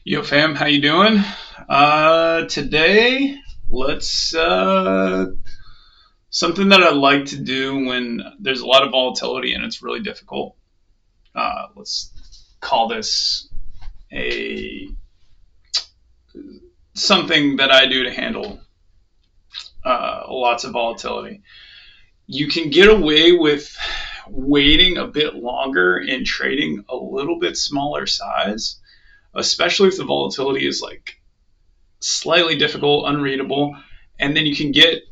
Yo fam, how you doing? Today, let's something that I like to do when there's a lot of volatility and it's really difficult. Let's call this a something that I do to handle lots of volatility. You can get away with waiting a bit longer and trading a little bit smaller size, especially if the volatility is like slightly difficult, unreadable, and then you can get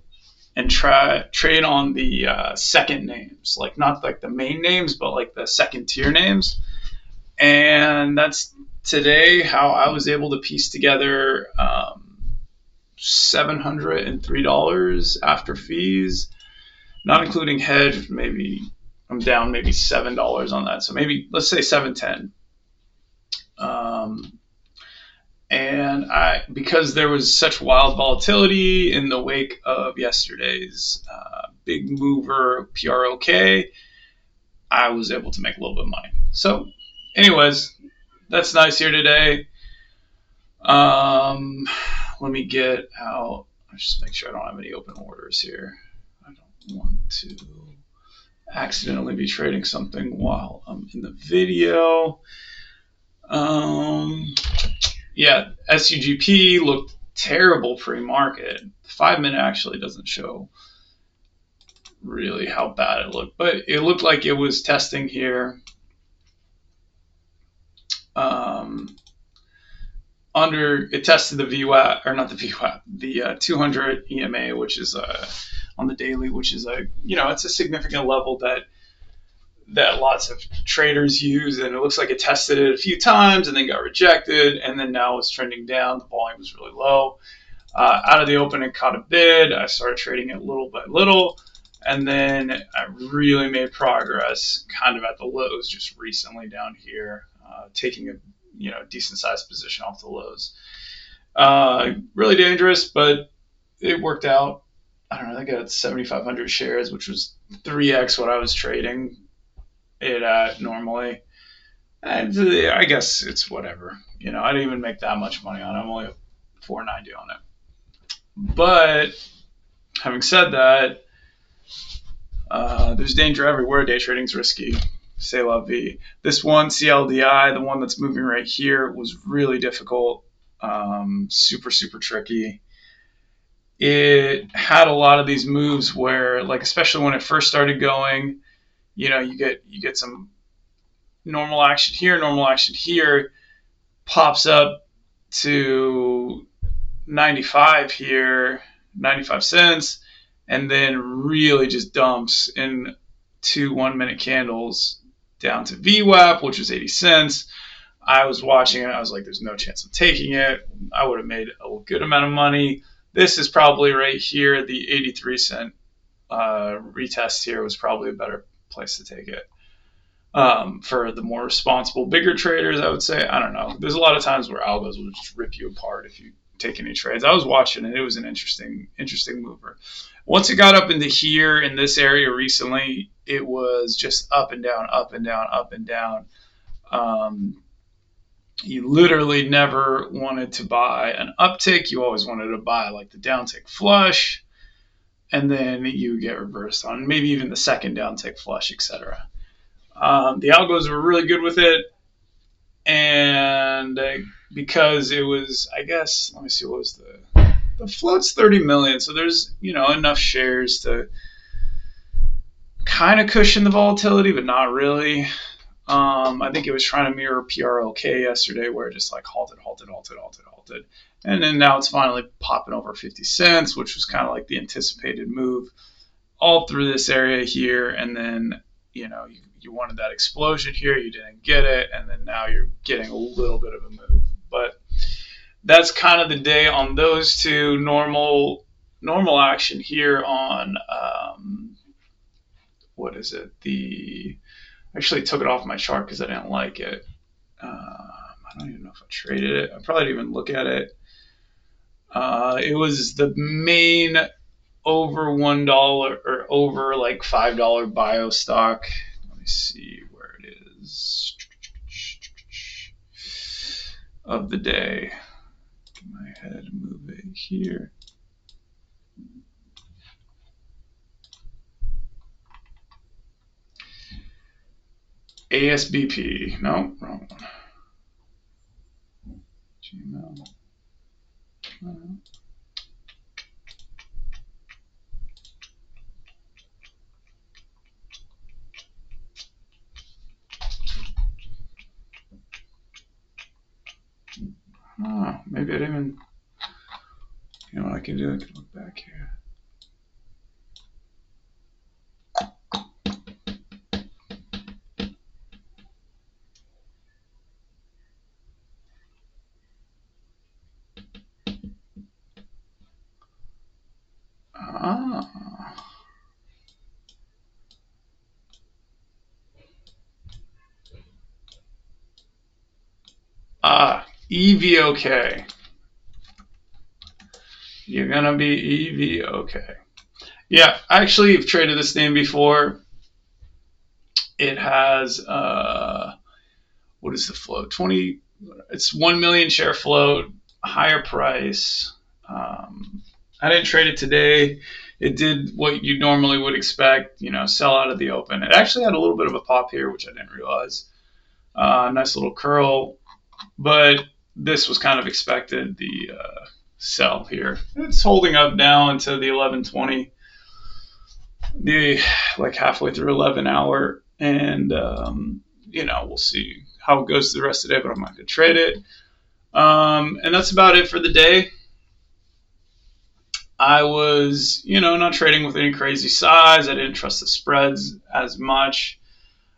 and try trade on the second names, like not like the main names, but like the second tier names. And that's today how I was able to piece together $703 after fees, not including hedge. Maybe I'm down maybe $7 on that, so maybe let's say 710. Um, and because there was such wild volatility in the wake of yesterday's big mover PROK, I was able to make a little bit of money. So, anyways, that's nice here today. Um, Let me get out. Let's just make sure I don't have any open orders here. I don't want to accidentally be trading something while I'm in the video. Yeah, SUGP looked terrible pre-market. The 5 minute actually doesn't show really how bad it looked, but it looked like it was testing here under. It tested the VWAP, or not the VWAP, the 200 EMA, which is on the daily, which is it's a significant level that lots of traders use, and it looks like it tested it a few times and then got rejected, and then now it's trending down. The volume was really low. Out of the open, it caught a bid. I started trading it little by little, and then I really made progress kind of at the lows just recently down here, taking a decent sized position off the lows. Really dangerous, but it worked out. I don't know. I got 7,500 shares, which was 3x what I was trading it at normally. And I guess it's whatever. I didn't even make that much money on it. I'm only at 490 on it. But having said that, there's danger everywhere. Day trading's risky. C'est la vie. This one, CLDI, the one that's moving right here, was really difficult. Super, super tricky. It had a lot of these moves where, like, especially when it first started going, you get some normal action here, pops up to 95 here, 95 cents, and then really just dumps in 2 1 minute candles down to VWAP, which was 80 cents. I was watching it. I was like, there's no chance of taking it. I would have made a good amount of money. This is probably right here. The 83 cent retest here was probably a better place to take it. For the more responsible, bigger traders, I would say. I don't know. There's a lot of times where algos will just rip you apart if you take any trades. I was watching it. It was an interesting mover. Once it got up into here in this area recently, it was just up and down, up and down, up and down. You literally never wanted to buy an uptick. You always wanted to buy like the downtick flush, and then you get reversed on maybe even the second downtick flush, etc. The algos were really good with it, and because it was, I guess, let me see, what was the float's 30 million, so there's enough shares to kind of cushion the volatility, but not really. I think it was trying to mirror PROK yesterday, where it just like halted, and then now it's finally popping over 50 cents, which was kind of like the anticipated move all through this area here, and then you wanted that explosion here, you didn't get it, and then now you're getting a little bit of a move. But that's kind of the day on those two. Normal action here on what is it? I actually took it off my chart because I didn't like it. I don't even know if I traded it. I probably didn't even look at it. It was the main over $1 or over like $5 bio stock. Let me see where it is. of the day. Get my head moving here. ASBP. No, wrong one. Gmail. Oh, maybe I didn't even. You know what I can do? I can look back here. EVOK. You're gonna be EVOK. Yeah, I actually have traded this name before. It has what is the float? 20. It's 1 million share float, higher price. I didn't trade it today. It did what you normally would expect, sell out of the open. It actually had a little bit of a pop here, which I didn't realize. Nice little curl, but this was kind of expected, the sell here. It's holding up now into the 11:20, like halfway through 11 hour, and we'll see how it goes the rest of the day, but I'm not going to trade it. And that's about it for the day. I was, not trading with any crazy size. I didn't trust the spreads as much.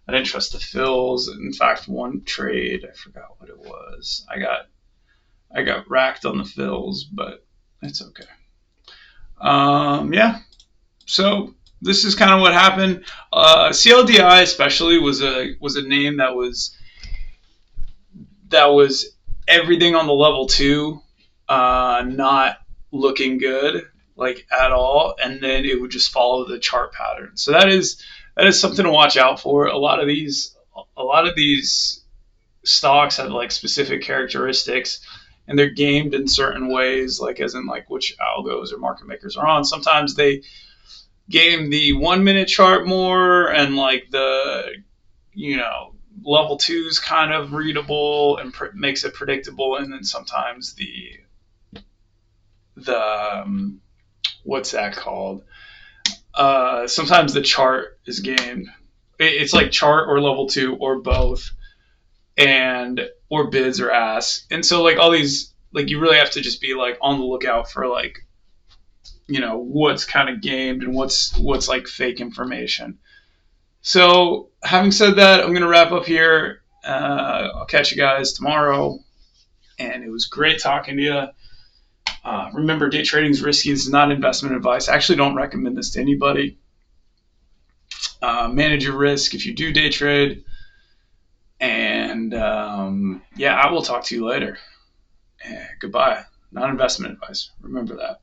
I didn't trust the fills. In fact, one trade, I forgot what it was. I got racked on the fills, but it's okay. Yeah. So this is kind of what happened. CLDI especially was a name that was everything on the level 2, not looking good, like at all, and then it would just follow the chart pattern. So that is something to watch out for. A lot of these stocks have like specific characteristics, and they're gamed in certain ways, like as in like which algos or market makers are on. Sometimes they game the 1 minute chart more, and like the level 2 is kind of readable and makes it predictable, and then sometimes the what's that called? Sometimes the chart is gamed. It's like chart or level 2 or both, or bids or asks. And so like all these, like you really have to just be like on the lookout for like, what's kind of gamed and what's like fake information. So having said that, I'm going to wrap up here. I'll catch you guys tomorrow. And it was great talking to you. Remember, day trading is risky. This is not investment advice. I actually don't recommend this to anybody. Manage your risk if you do day trade. And I will talk to you later. Goodbye. Not investment advice. Remember that.